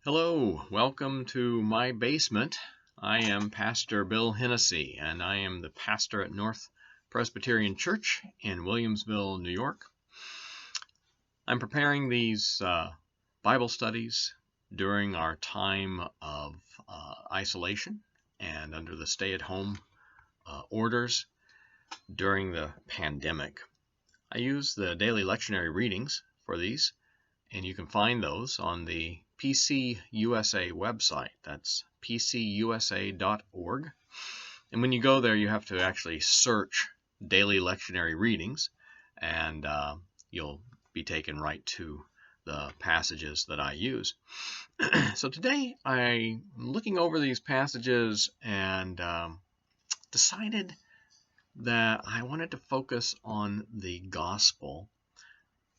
Hello, welcome to my basement. I am Pastor Bill Hennessy, and I am the pastor at North Presbyterian Church in Williamsville, New York. I'm preparing these Bible studies during our time of isolation and under the stay-at-home orders during the pandemic. I use the daily lectionary readings for these, and you can find those on the PCUSA website. That's pcusa.org. And when you go there, you have to actually search daily lectionary readings, and you'll be taken right to the passages that I use. So today I'm looking over these passages and decided that I wanted to focus on the gospel.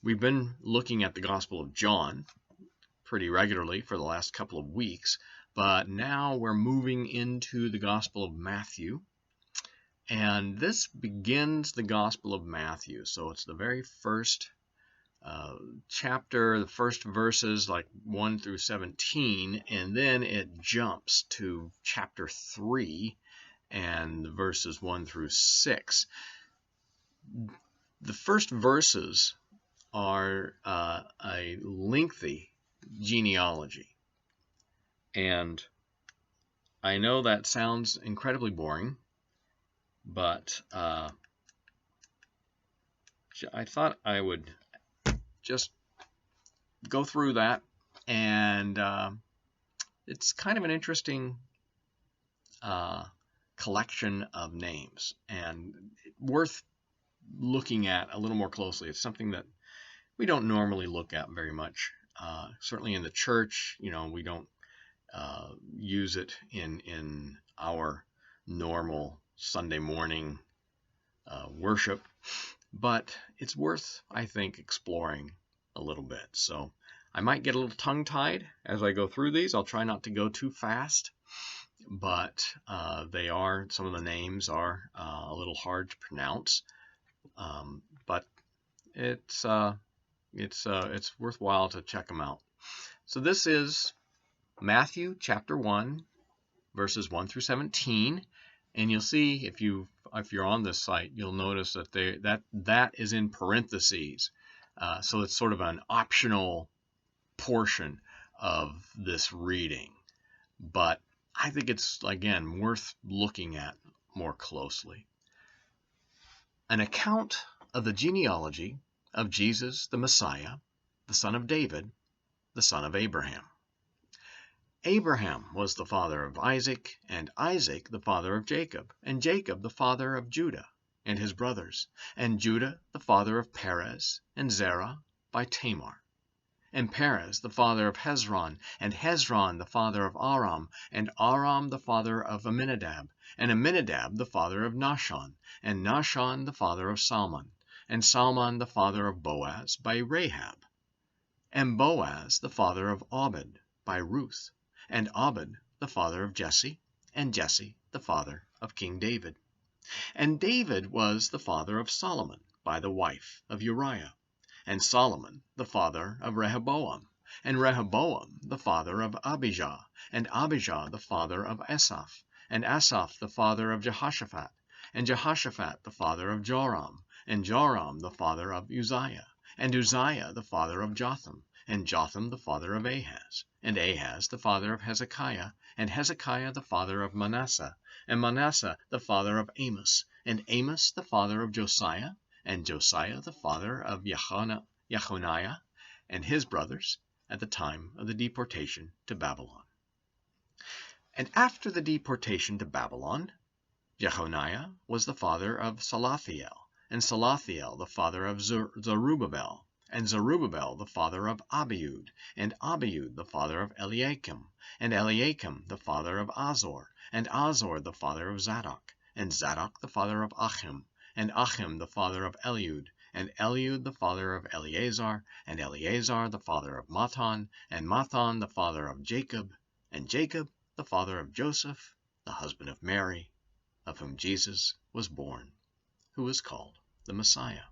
We've been looking at the Gospel of John pretty regularly for the last couple of weeks, but now we're moving into the Gospel of Matthew, and this begins the Gospel of Matthew. So it's the very first chapter, the first verses like 1 through 17, and then it jumps to chapter 3 and verses 1 through 6. The first verses are a lengthy genealogy, and I know that sounds incredibly boring, but I thought I would just go through that, and it's kind of an interesting collection of names and worth looking at a little more closely. It's something that we don't normally look at very much. Certainly in the church, we don't use it in our normal Sunday morning worship, but it's worth, I think, exploring a little bit. So I might get a little tongue-tied as I go through these. I'll try not to go too fast, but some of the names are a little hard to pronounce, but it's worthwhile to check them out. So this is Matthew chapter 1, verses 1 through 17, and you'll see if you're on this site, you'll notice that that is in parentheses. So it's sort of an optional portion of this reading, but I think it's, again, worth looking at more closely. An account of the genealogy of Jesus the Messiah, the son of David, the son of Abraham. Abraham was the father of Isaac, and Isaac the father of Jacob, and Jacob the father of Judah and his brothers, and Judah the father of Perez and Zerah by Tamar, and Perez the father of Hezron, and Hezron the father of Aram, and Aram the father of Amminadab, and Amminadab the father of Nahshon, and Nahshon the father of Salmon, and Salmon the father of Boaz by Rahab, and Boaz the father of Obed by Ruth, and Obed the father of Jesse, and Jesse the father of King David. And David was the father of Solomon by the wife of Uriah, and Solomon the father of Rehoboam, and Rehoboam the father of Abijah, and Abijah the father of Asaph, and Asaph the father of Jehoshaphat, and Jehoshaphat the father of Joram, and Joram the father of Uzziah, and Uzziah the father of Jotham, and Jotham the father of Ahaz, and Ahaz the father of Hezekiah, and Hezekiah the father of Manasseh, and Manasseh the father of Amos, and Amos the father of Josiah, and Josiah the father of Jechoniah and his brothers at the time of the deportation to Babylon. And after the deportation to Babylon, Jechoniah was the father of Salathiel, and Salathiel the father of Zerubbabel, and Zerubbabel the father of Abiud, and Abiud the father of Eliakim, and Eliakim the father of Azor, and Azor the father of Zadok, and Zadok the father of Achim, and Achim the father of Eliud, and Eliud the father of Eleazar, and Eleazar the father of Matthan, and Matthan the father of Jacob, and Jacob the father of Joseph, the husband of Mary, of whom Jesus was born, who is called the Messiah.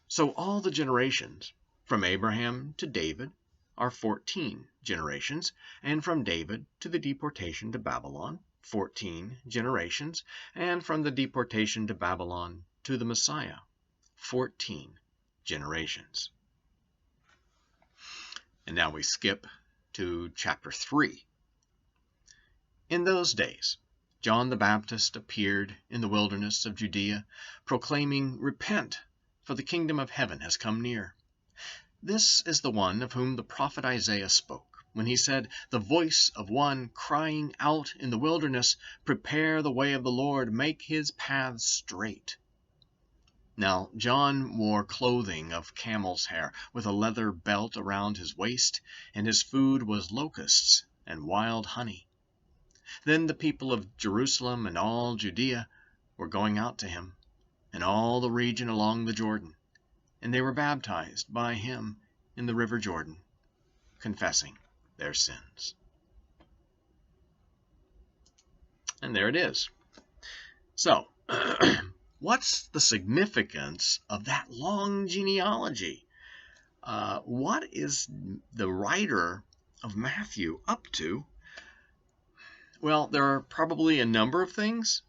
So all the generations from Abraham to David are 14 generations, and from David to the deportation to Babylon, 14 generations, and from the deportation to Babylon to the Messiah, 14 generations. And now we skip to chapter 3. In those days, John the Baptist appeared in the wilderness of Judea, proclaiming, "Repent, for the kingdom of heaven has come near." This is the one of whom the prophet Isaiah spoke, when he said, "The voice of one crying out in the wilderness, prepare the way of the Lord, make his paths straight." Now John wore clothing of camel's hair, with a leather belt around his waist, and his food was locusts and wild honey. Then the people of Jerusalem and all Judea were going out to him, and all the region along the Jordan, and they were baptized by him in the river Jordan, confessing their sins. And there it is. So, what's the significance of that long genealogy? What is the writer of Matthew up to? Well, there are probably a number of things.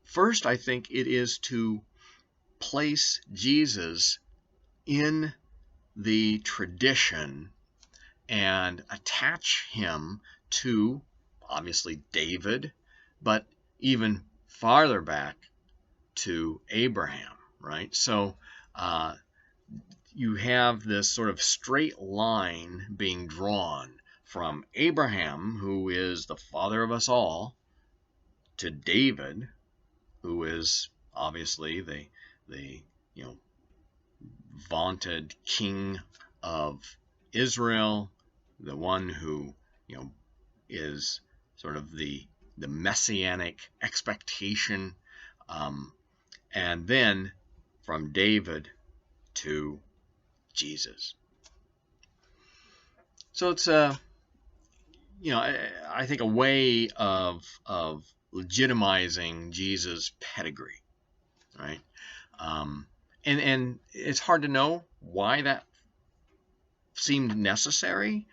First, I think it is to place Jesus in the tradition and attach him to, obviously, David, but even farther back to Abraham, right? So you have this sort of straight line being drawn from Abraham, who is the father of us all, to David, who is obviously the vaunted king of Israel, the one who is sort of the messianic expectation, and then from David to Jesus. So it's I think a way of legitimizing Jesus' pedigree, right? And it's hard to know why that seemed necessary.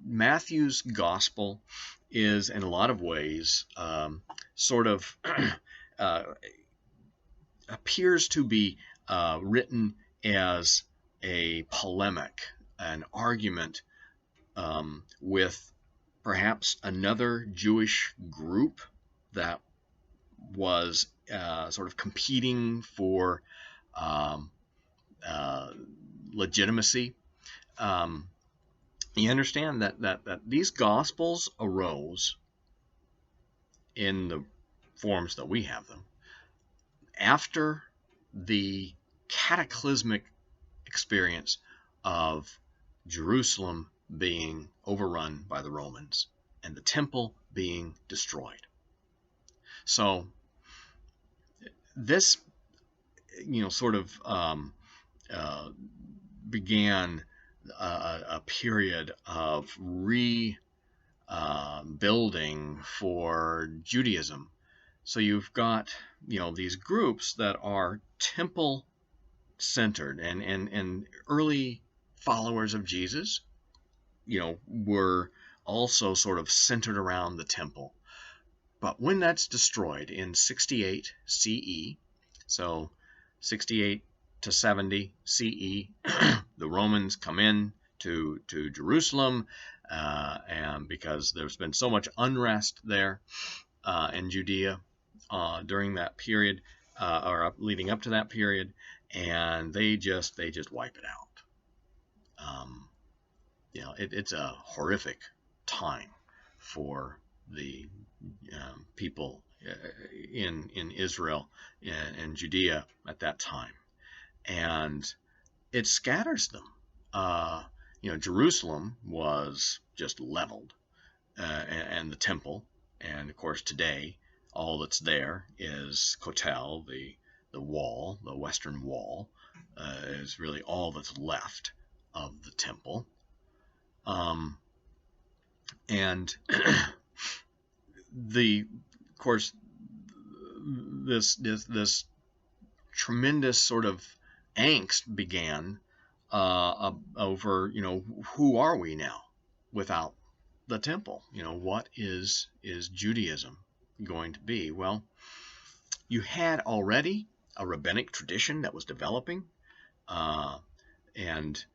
Matthew's gospel is in a lot of ways sort of appears to be written as a polemic, an argument with perhaps another Jewish group that was sort of competing for legitimacy. You understand that these Gospels arose in the forms that we have them after the cataclysmic experience of Jerusalem being overrun by the Romans and the temple being destroyed. So this, sort of began a period of rebuilding for Judaism. So you've got, these groups that are temple centered, and early followers of Jesus, were also sort of centered around the temple. But when that's destroyed in 68 CE, so 68 to 70 CE, the Romans come in to Jerusalem, and because there's been so much unrest there in Judea during that period, or leading up to that period, and they just wipe it out. It's a horrific time for the people in Israel and Judea at that time, and it scatters them. Jerusalem was just leveled, and the temple, and of course today all that's there is Kotel, the wall, the western wall, is really all that's left of the temple. And of course, this tremendous sort of angst began over, who are we now without the temple? What is Judaism going to be? Well, you had already a rabbinic tradition that was developing, and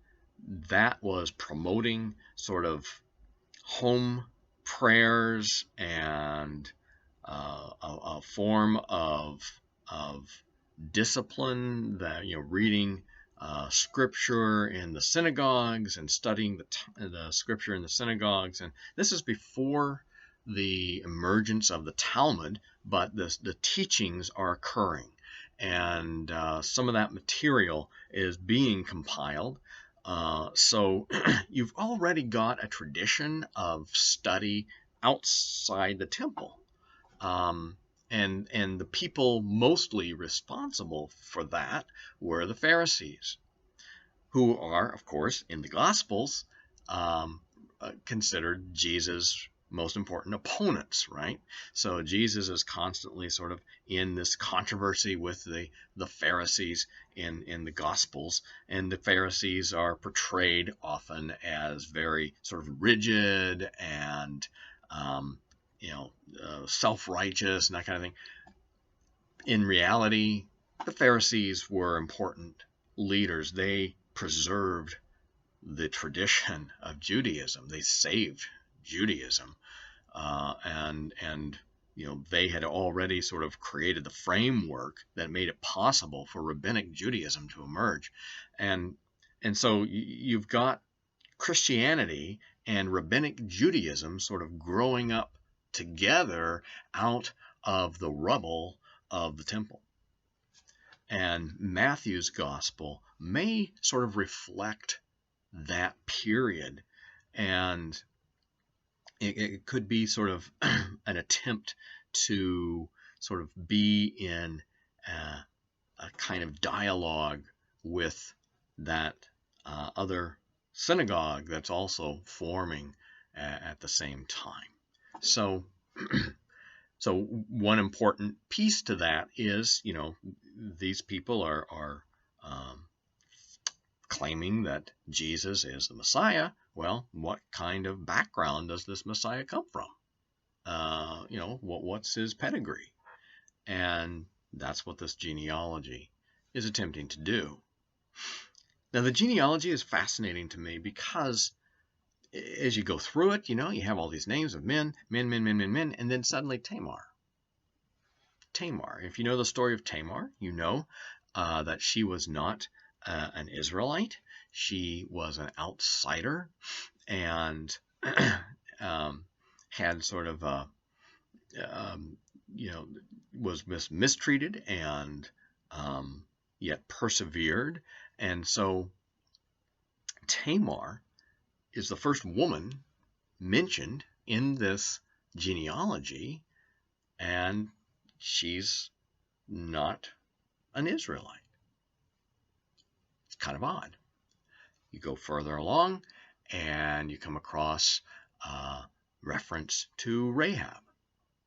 that was promoting sort of home prayers and a form of discipline, that reading scripture in the synagogues and studying the scripture in the synagogues. And this is before the emergence of the Talmud, but the teachings are occurring, and some of that material is being compiled. So you've already got a tradition of study outside the temple. And the people mostly responsible for that were the Pharisees, who are, of course, in the Gospels, considered Jesus' most important opponents, right? So Jesus is constantly sort of in this controversy with the Pharisees in the Gospels, and the Pharisees are portrayed often as very sort of rigid and self-righteous and that kind of thing. In reality, the Pharisees were important leaders. They preserved the tradition of Judaism. They saved Judaism, and they had already sort of created the framework that made it possible for rabbinic Judaism to emerge, and so you've got Christianity and rabbinic Judaism sort of growing up together out of the rubble of the temple. And Matthew's gospel may sort of reflect that period, and it could be sort of an attempt to sort of be in a kind of dialogue with that other synagogue that's also forming at the same time. So one important piece to that is, these people are claiming that Jesus is the Messiah. Well, what kind of background does this Messiah come from? What's his pedigree? And that's what this genealogy is attempting to do. Now, the genealogy is fascinating to me because as you go through it, you have all these names of men, and then suddenly Tamar. If you know the story of Tamar, you know that she was not an Israelite. She was an outsider and had sort of was mistreated and yet persevered. And so Tamar is the first woman mentioned in this genealogy, and she's not an Israelite. It's kind of odd. You go further along and you come across reference to Rahab,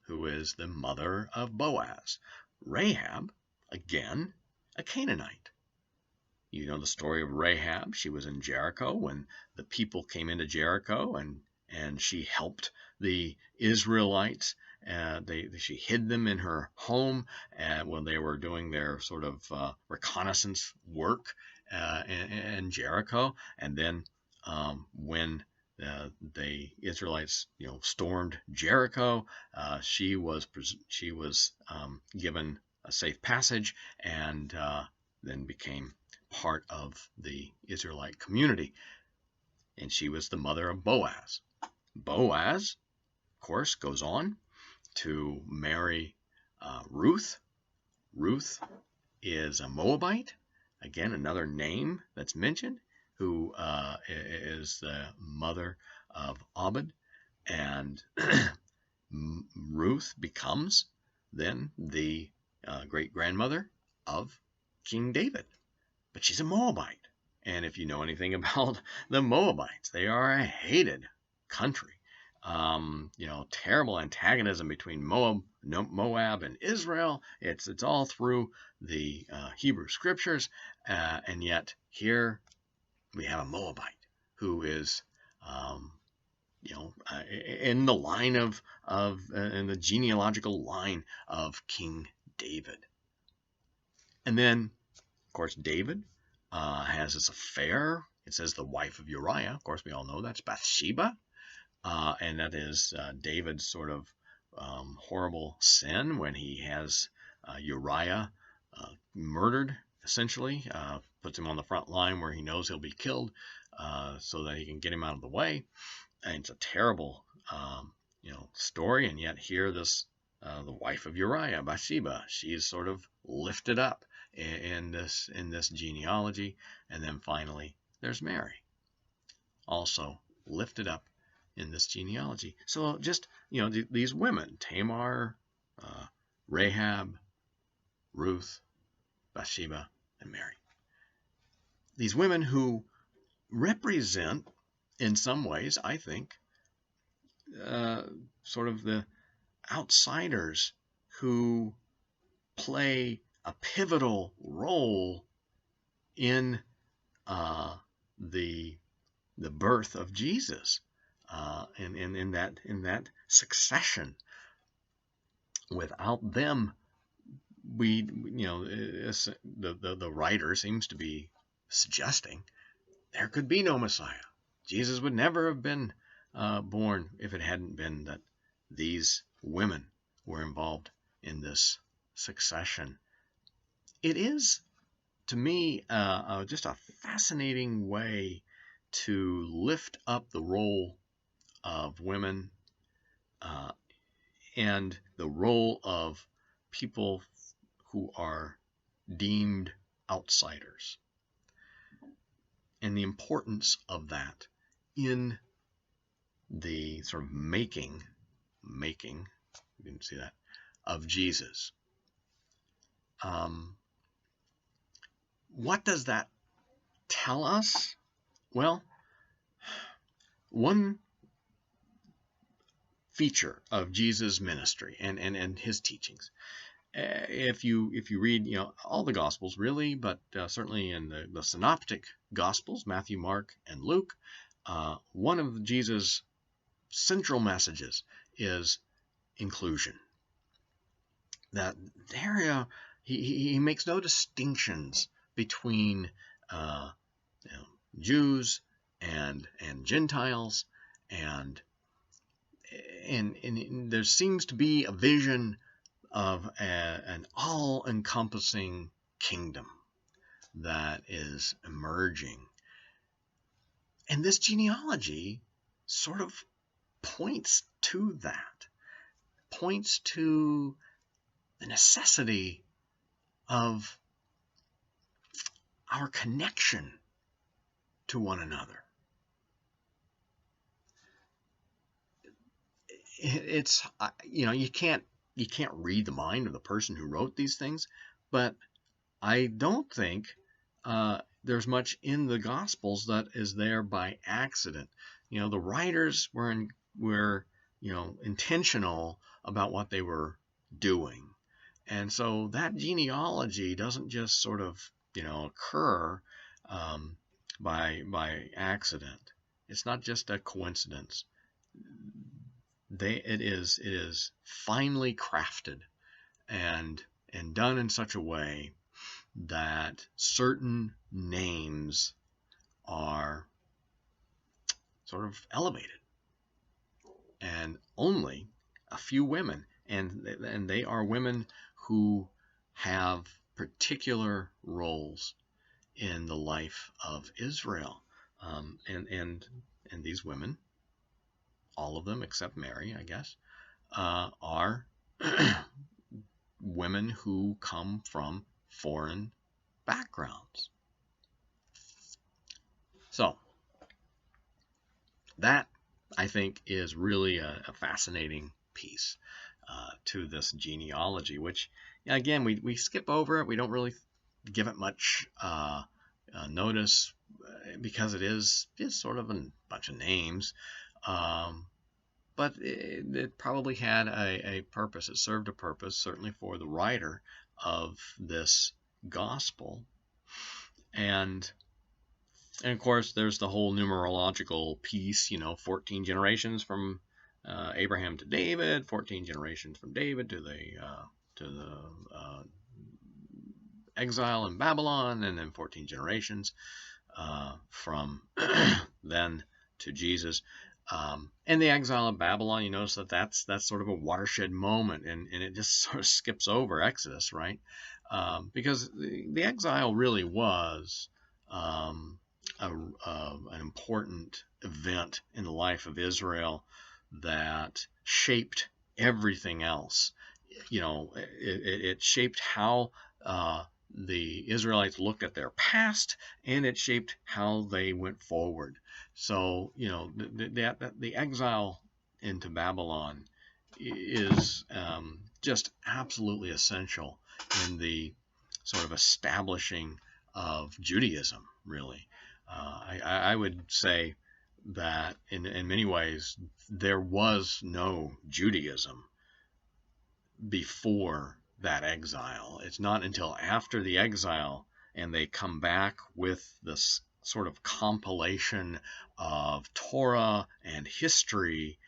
who is the mother of Boaz. Rahab, again, a Canaanite. You know the story of Rahab. She was in Jericho when the people came into Jericho, and she helped the Israelites. She hid them in her home when they were doing their sort of reconnaissance work in Jericho. And then when the Israelites, stormed Jericho, she was given a safe passage, and then became part of the Israelite community. And she was the mother of Boaz. Boaz, of course, goes on to marry Ruth. Ruth is a Moabite, again, another name that's mentioned, who is the mother of Obed. And Ruth becomes then the great-grandmother of King David. But she's a Moabite. And if you know anything about the Moabites, they are a hated country. Terrible antagonism between Moab and Israel. It's all through the Hebrew scriptures, And yet here we have a Moabite who is, in the line in the genealogical line of King David. And then, of course, David has this affair. It says the wife of Uriah. Of course, we all know that's Bathsheba. And that is David's sort of horrible sin when he has Uriah murdered, essentially. Puts him on the front line where he knows he'll be killed so that he can get him out of the way. And it's a terrible story. And yet here the wife of Uriah, Bathsheba, she is sort of lifted up in this genealogy. And then finally there's Mary, also lifted up in this genealogy. So just, these women, Tamar, Rahab, Ruth, Bathsheba, and Mary. These women who represent, in some ways, I think, sort of the outsiders who play a pivotal role in the birth of Jesus, in that succession. Without them, the writer seems to be suggesting there could be no Messiah. Jesus would never have been born if it hadn't been that these women were involved in this succession. It is, to me, just a fascinating way to lift up the role of women and the role of people who are deemed outsiders, and the importance of that in the sort of making, you can see that, of Jesus. What does that tell us? Well, one feature of Jesus' ministry and his teachings, if you read all the Gospels really, but certainly in the Synoptic Gospels, Matthew, Mark, and Luke, one of Jesus' central messages is inclusion. That there he makes no distinctions between Jews and Gentiles, and there seems to be a vision of an all-encompassing kingdom that is emerging. And this genealogy sort of points to that, points to the necessity of our connection to one another. It's, you can't read the mind of the person who wrote these things, but I don't think there's much in the Gospels that is there by accident. The writers were intentional about what they were doing. And so that genealogy doesn't just sort of, occur by accident. It's not just a coincidence. It is finely crafted and done in such a way that certain names are sort of elevated, and only a few women, and they are women who have particular roles in the life of Israel, and these women, all of them except Mary, I guess, are women who come from foreign backgrounds. So that, I think, is really a fascinating piece to this genealogy, which, again, we skip over it. We don't really give it much notice because it is sort of a bunch of names. But it probably had a purpose. It served a purpose, certainly for the writer of this gospel. And of course, there's the whole numerological piece, 14 generations from Abraham to David, 14 generations from David to the exile in Babylon, and then 14 generations from then to Jesus. And the exile of Babylon, you notice that's sort of a watershed moment, and it just sort of skips over Exodus, right? Because the exile really was an important event in the life of Israel that shaped everything else. It shaped how the Israelites looked at their past, and it shaped how they went forward. So, the exile into Babylon is just absolutely essential in the sort of establishing of Judaism, really. I would say that in many ways there was no Judaism before that exile. It's not until after the exile and they come back with this sort of compilation of Torah and history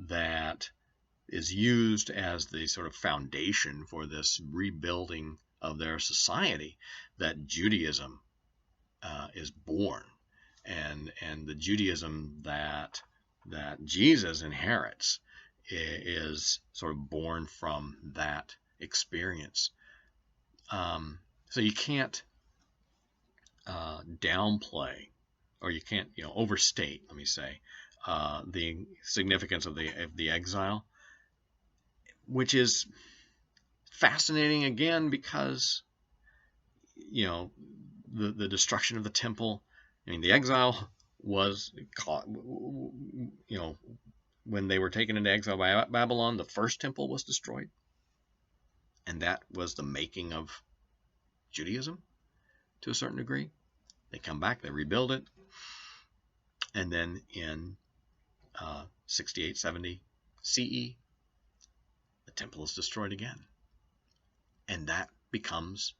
that is used as the sort of foundation for this rebuilding of their society that Judaism is born, and the Judaism that Jesus inherits is sort of born from that experience. So you can't downplay, or you can't overstate, let me say, the significance of the exile, which is fascinating again because the destruction of the temple. I mean, the exile was caught, when they were taken into exile by Babylon, the first temple was destroyed. And that was the making of Judaism to a certain degree. They come back, they rebuild it. And then in 68, 70 CE, the temple is destroyed again. And that becomes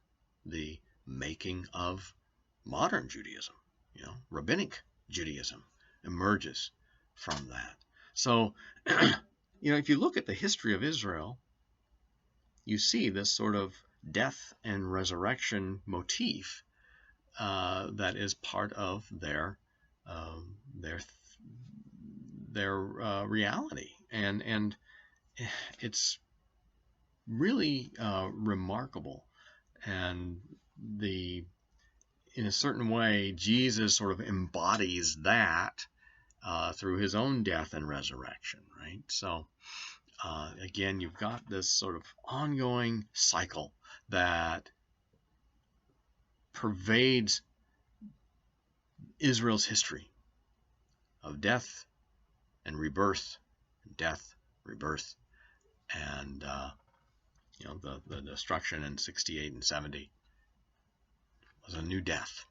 the making of modern Judaism. Rabbinic Judaism emerges from that. So, if you look at the history of Israel, you see this sort of death and resurrection motif that is part of their reality, and it's really remarkable. And in a certain way, Jesus sort of embodies that through his own death and resurrection, right? So again, you've got this sort of ongoing cycle that pervades Israel's history of death and rebirth, death, rebirth, and the destruction in 68 and 70 was a new death,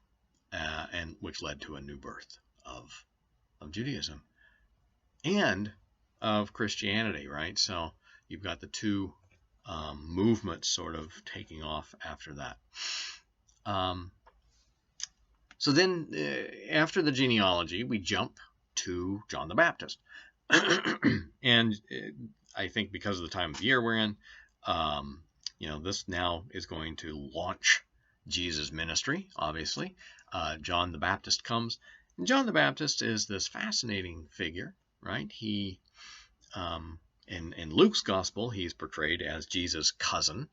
and which led to a new birth of Judaism and of Christianity, right? So you've got the two movements sort of taking off after that. So then after the genealogy, we jump to John the Baptist. And I think because of the time of the year we're in, this now is going to launch Jesus' ministry, obviously. John the Baptist comes. And John the Baptist is this fascinating figure, right? He, in Luke's gospel, he's portrayed as Jesus' cousin,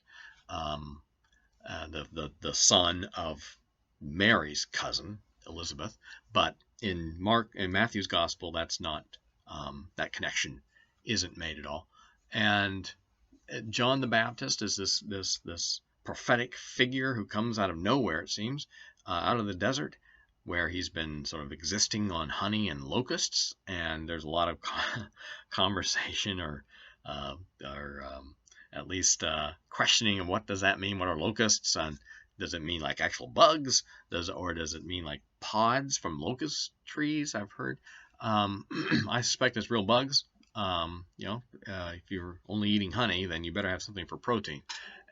the son of Mary's cousin, Elizabeth. But in Matthew's gospel, that's not, that connection isn't made at all. And John the Baptist is this prophetic figure who comes out of nowhere, it seems, out of the desert, where he's been sort of existing on honey and locusts. And there's a lot of conversation or at least questioning of what does that mean? What are locusts? And does it mean like actual bugs? Or does it mean like pods from locust trees? I've heard. I suspect it's real bugs. If you're only eating honey, then you better have something for protein.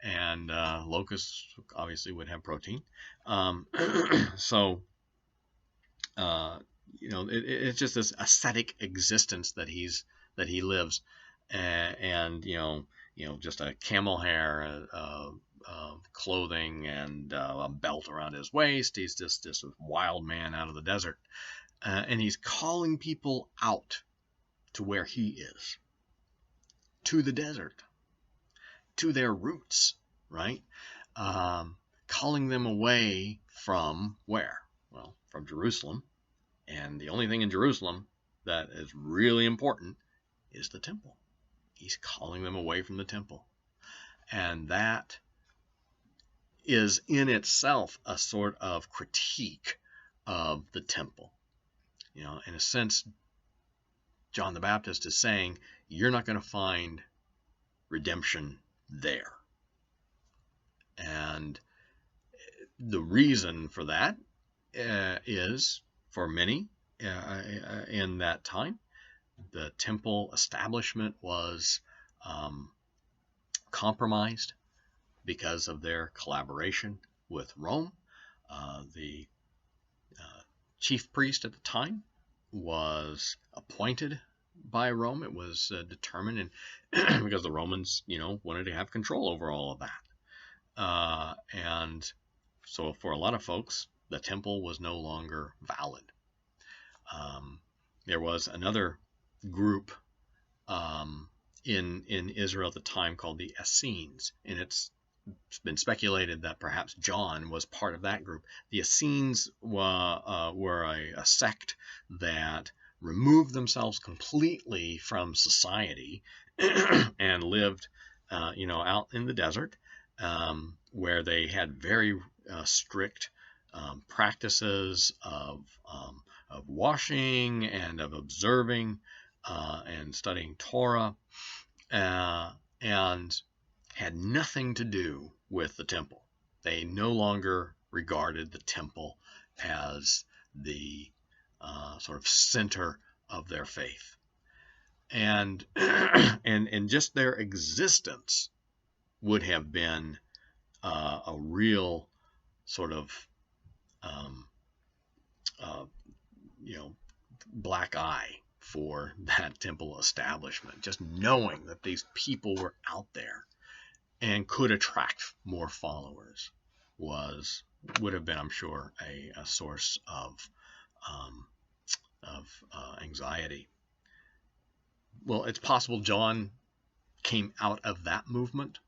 and locusts obviously would have protein. So it's just this ascetic existence that he lives, and just a camel hair, clothing, and a belt around his waist. He's just this wild man out of the desert, and he's calling people out to where he is, to the desert, to their roots, right? Calling them away from where? Well, from Jerusalem. And the only thing in Jerusalem that is really important is the temple. He's calling them away from the temple. And that is in itself a sort of critique of the temple. In a sense, John the Baptist is saying, you're not going to find redemption there. And the reason for that is, for many in that time, the temple establishment was compromised because of their collaboration with Rome. The chief priest at the time was appointed by Rome. It was determined, and because the Romans, wanted to have control over all of that. And so for a lot of folks, the temple was no longer valid. There was another group in Israel at the time called the Essenes, and it's been speculated that perhaps John was part of that group. The Essenes were a sect that removed themselves completely from society and lived, out in the desert, where they had very strict practices of washing and of observing and studying Torah, and had nothing to do with the temple. They no longer regarded the temple as the sort of center of their faith, and just their existence would have been a real sort of black eye for that temple establishment. Just knowing that these people were out there and could attract more followers would have been, I'm sure, a source of anxiety. Well, it's possible John came out of that movement.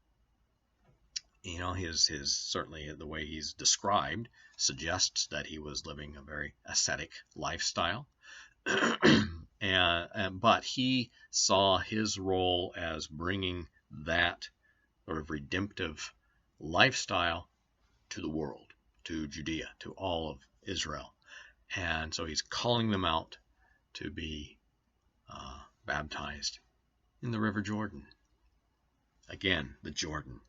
His certainly the way he's described suggests that he was living a very ascetic lifestyle. But he saw his role as bringing that sort of redemptive lifestyle to the world, to Judea, to all of Israel. And so he's calling them out to be baptized in the River Jordan. Again, the Jordan,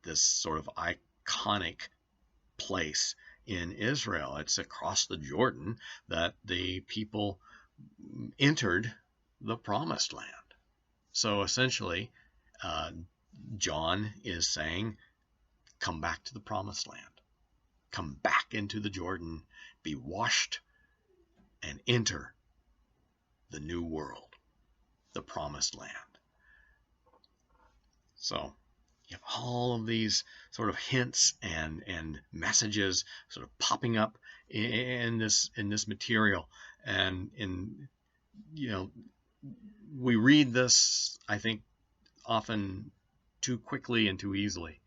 this sort of iconic place in Israel. It's across the Jordan that the people entered the Promised Land. So essentially, John is saying, come back to the Promised Land. Come back into the Jordan, be washed, and enter the new world, the Promised Land. So you have all of these sort of hints and messages sort of popping up in this material, and we read this, I think, often too quickly and too easily,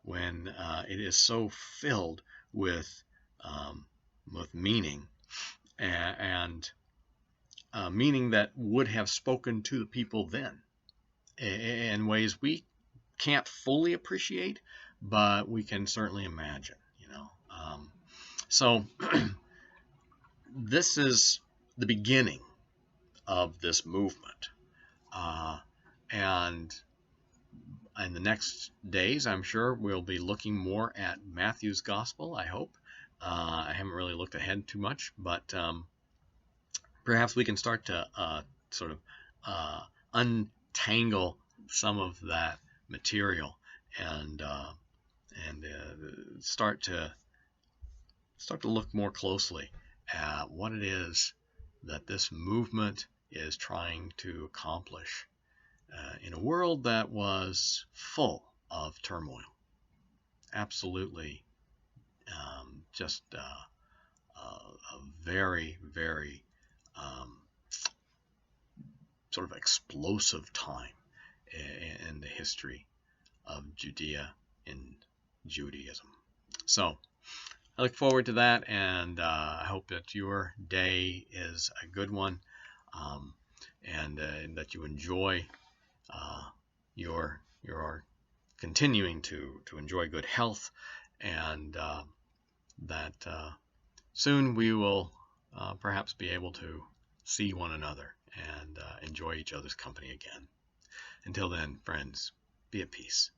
when it is so filled with meaning, and meaning that would have spoken to the people then in ways we can't fully appreciate, but we can certainly imagine. So this is the beginning of this movement, and in the next days, I'm sure we'll be looking more at Matthew's gospel. I hope. I haven't really looked ahead too much, but perhaps we can start to sort of untangle some of that material and start to look more closely at what it is that this movement is trying to accomplish in a world that was full of turmoil. Absolutely, just a very, very sort of explosive time in the history of Judea and Judaism. So I look forward to that, and I hope that your day is a good one, and that you enjoy your continuing to enjoy good health, and that soon we will perhaps be able to see one another and enjoy each other's company again. Until then, friends, be at peace.